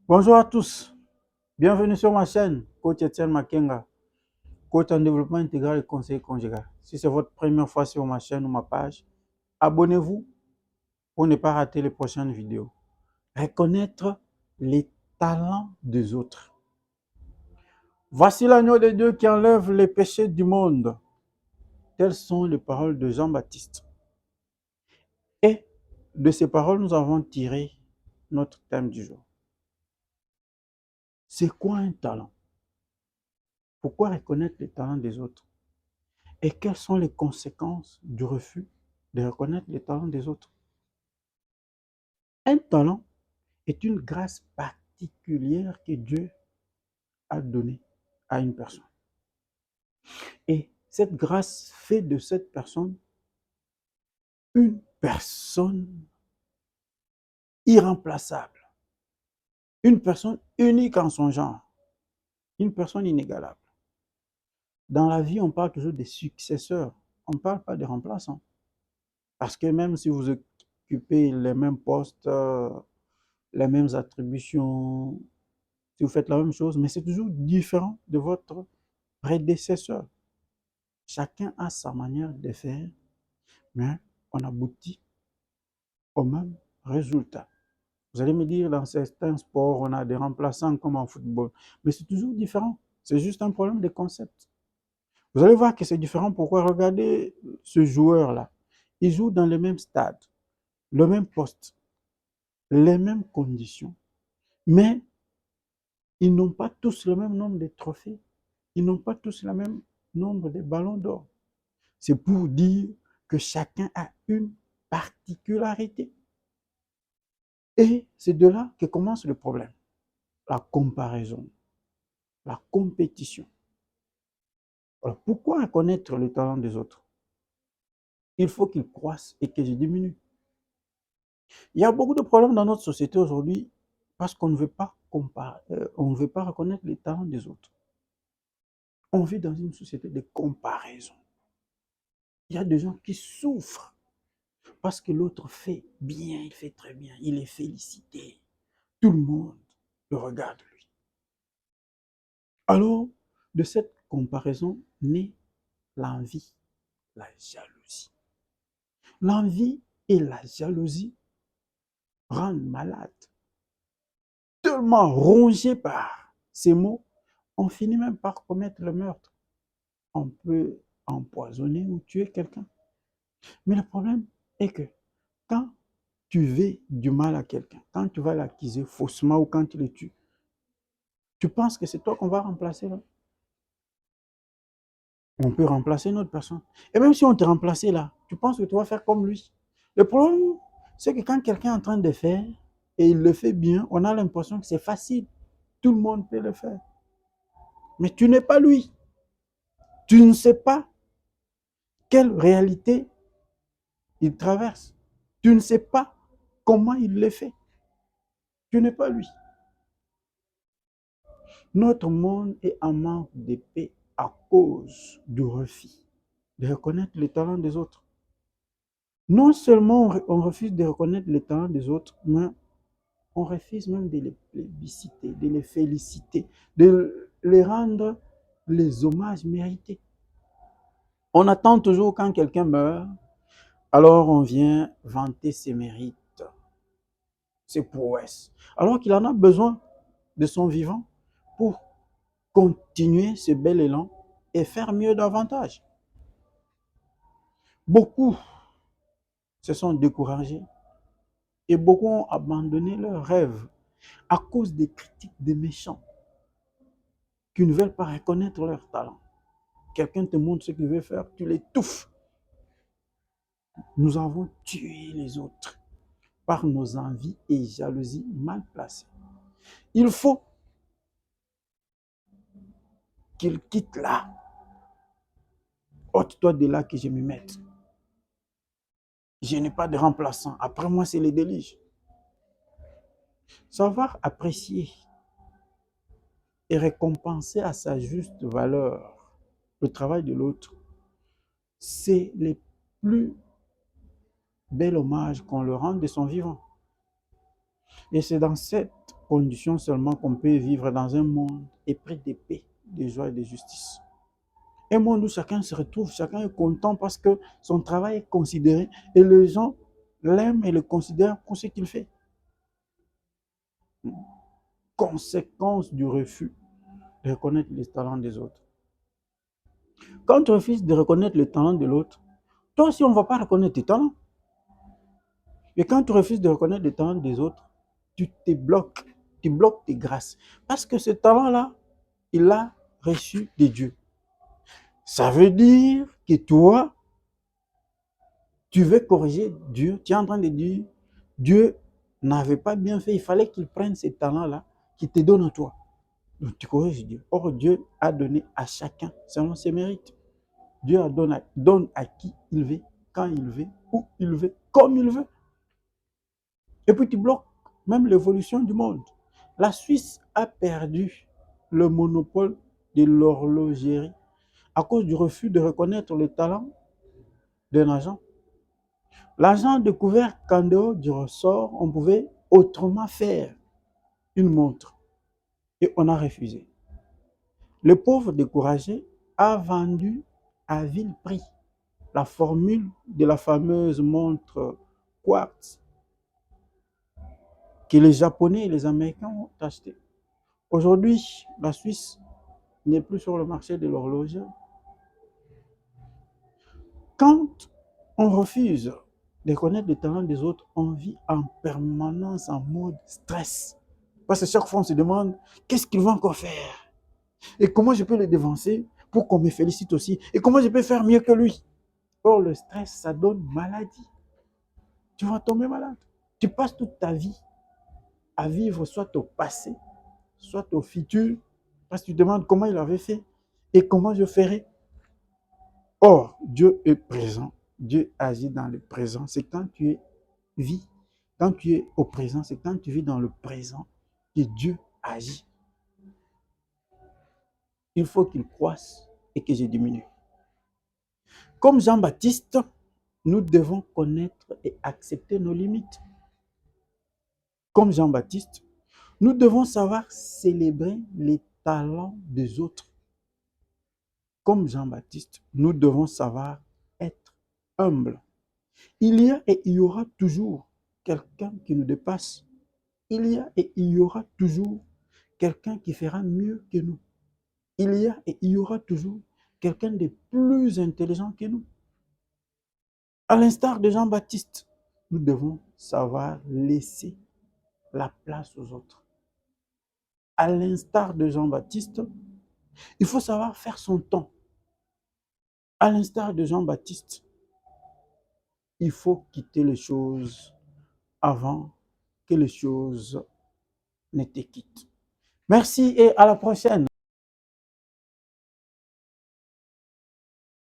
Bonjour à tous, bienvenue sur ma chaîne, Coach Etienne Makenga, coach en développement intégral et conseiller conjugal. Si c'est votre première fois sur ma chaîne ou ma page, abonnez-vous pour ne pas rater les prochaines vidéos. Reconnaître les talents des autres. Voici l'agneau de Dieu qui enlève les péchés du monde. Telles sont les paroles de Jean-Baptiste. Et de ces paroles, nous avons tiré notre thème du jour. C'est quoi un talent? Pourquoi reconnaître les talents des autres? Et quelles sont les conséquences du refus de reconnaître les talents des autres? Un talent est une grâce particulière que Dieu a donnée à une personne. Et cette grâce fait de cette personne une personne irremplaçable, une personne unique en son genre, une personne inégalable. Dans la vie, on parle toujours des successeurs, on ne parle pas des remplaçants. Parce que même si vous occupez les mêmes postes, les mêmes attributions, si vous faites la même chose, mais c'est toujours différent de votre prédécesseur. Chacun a sa manière de faire, mais on aboutit au même résultat. Vous allez me dire, dans certains sports, on a des remplaçants comme en football, mais c'est toujours différent. C'est juste un problème de concept. Vous allez voir que c'est différent. Pourquoi? Regardez ce joueur-là. Il joue dans le même stade, le même poste, les mêmes conditions, mais ils n'ont pas tous le même nombre de trophées. Ils n'ont pas tous le même nombre de ballons d'or. C'est pour dire que chacun a une particularité. Et c'est de là que commence le problème. La comparaison, la compétition. Alors, pourquoi reconnaître le talent des autres? Il faut qu'ils croissent et que je diminue. Il y a beaucoup de problèmes dans notre société aujourd'hui parce qu'on ne veut pas comparer, on ne veut pas reconnaître les talents des autres. On vit dans une société de comparaison. Il y a des gens qui souffrent parce que l'autre fait bien, il fait très bien, il est félicité. Tout le monde le regarde lui. Alors, de cette comparaison naît l'envie, la jalousie. L'envie et la jalousie rendent malade. Tellement rongé par ces mots, on finit même par commettre le meurtre. On peut empoisonner ou tuer quelqu'un. Mais le problème est que quand tu veux du mal à quelqu'un, quand tu vas l'accuser faussement ou quand tu le tues, tu penses que c'est toi qu'on va remplacer là? On peut remplacer une autre personne. Et même si on te remplaçait là, tu penses que tu vas faire comme lui. Le problème, c'est que quand quelqu'un est en train de faire et il le fait bien, on a l'impression que c'est facile. Tout le monde peut le faire. Mais tu n'es pas lui. Tu ne sais pas quelle réalité il traverse. Tu ne sais pas comment il le fait. Tu n'es pas lui. Notre monde est en manque de paix à cause du refus de reconnaître les talents des autres. Non seulement on refuse de reconnaître les talents des autres, mais on refuse même de les plébisciter, de les féliciter, de les rendre les hommages mérités. On attend toujours quand quelqu'un meurt, alors on vient vanter ses mérites, ses prouesses, alors qu'il en a besoin de son vivant pour continuer ce bel élan et faire mieux davantage. Beaucoup se sont découragés et beaucoup ont abandonné leurs rêves à cause des critiques des méchants qui ne veulent pas reconnaître leur talent. Quelqu'un te montre ce qu'il veut faire, tu l'étouffes. Nous avons tué les autres par nos envies et jalousies mal placées. Il faut qu'ils quittent là. Ôte-toi de là que je me mette. Je n'ai pas de remplaçant. Après moi, c'est les déluges. Savoir apprécier et récompenser à sa juste valeur le travail de l'autre, c'est le plus bel hommage qu'on leur rend de son vivant. Et c'est dans cette condition seulement qu'on peut vivre dans un monde épris de paix, de joie et de justice. Un monde où chacun se retrouve, chacun est content parce que son travail est considéré et les gens l'aiment et le considèrent pour ce qu'il fait. Conséquence du refus de reconnaître les talents des autres. Quand tu refuses de reconnaître le talent de l'autre, toi aussi on ne va pas reconnaître tes talents. Et quand tu refuses de reconnaître les talents des autres, tu te bloques, tu bloques tes grâces. Parce que ce talent-là, il l'a reçu de Dieu. Ça veut dire que toi, tu veux corriger Dieu. Tu es en train de dire, Dieu n'avait pas bien fait. Il fallait qu'il prenne ces talents-là, qu'il te donne à toi. Donc tu corriges Dieu. Or, Dieu a donné à chacun selon ses mérites. Dieu donne à qui il veut, quand il veut, où il veut, comme il veut. Et puis tu bloques même l'évolution du monde. La Suisse a perdu le monopole de l'horlogerie à cause du refus de reconnaître le talent d'un agent. L'agent a découvert qu'en dehors du ressort, on pouvait autrement faire une montre. Et on a refusé. Le pauvre découragé a vendu à vil prix la formule de la fameuse montre Quartz que les Japonais et les Américains ont acheté. Aujourd'hui, la Suisse n'est plus sur le marché de l'horlogerie. Quand on refuse de connaître les talents des autres, on vit en permanence en mode stress. Parce que chaque fois, on se demande qu'est-ce qu'il va encore faire et comment je peux le devancer pour qu'on me félicite aussi et comment je peux faire mieux que lui. Or, le stress, ça donne maladie. Tu vas tomber malade. Tu passes toute ta vie à vivre soit au passé, soit au futur, parce que tu te demandes comment il avait fait et comment je ferai. Or, Dieu est présent. Dieu agit dans le présent. C'est quand tu vis, quand tu es au présent, c'est quand tu vis dans le présent que Dieu agit. Il faut qu'il croisse et que je diminue. Comme Jean-Baptiste, nous devons connaître et accepter nos limites. Comme Jean-Baptiste, nous devons savoir célébrer les talents des autres. Comme Jean-Baptiste, nous devons savoir être humbles. Il y a et il y aura toujours quelqu'un qui nous dépasse. Il y a et il y aura toujours quelqu'un qui fera mieux que nous. Il y a et il y aura toujours quelqu'un de plus intelligent que nous. À l'instar de Jean-Baptiste, nous devons savoir laisser la place aux autres. À l'instar de Jean-Baptiste, il faut savoir faire son temps. À l'instar de Jean-Baptiste, il faut quitter les choses avant que les choses ne te quittent. Merci et à la prochaine.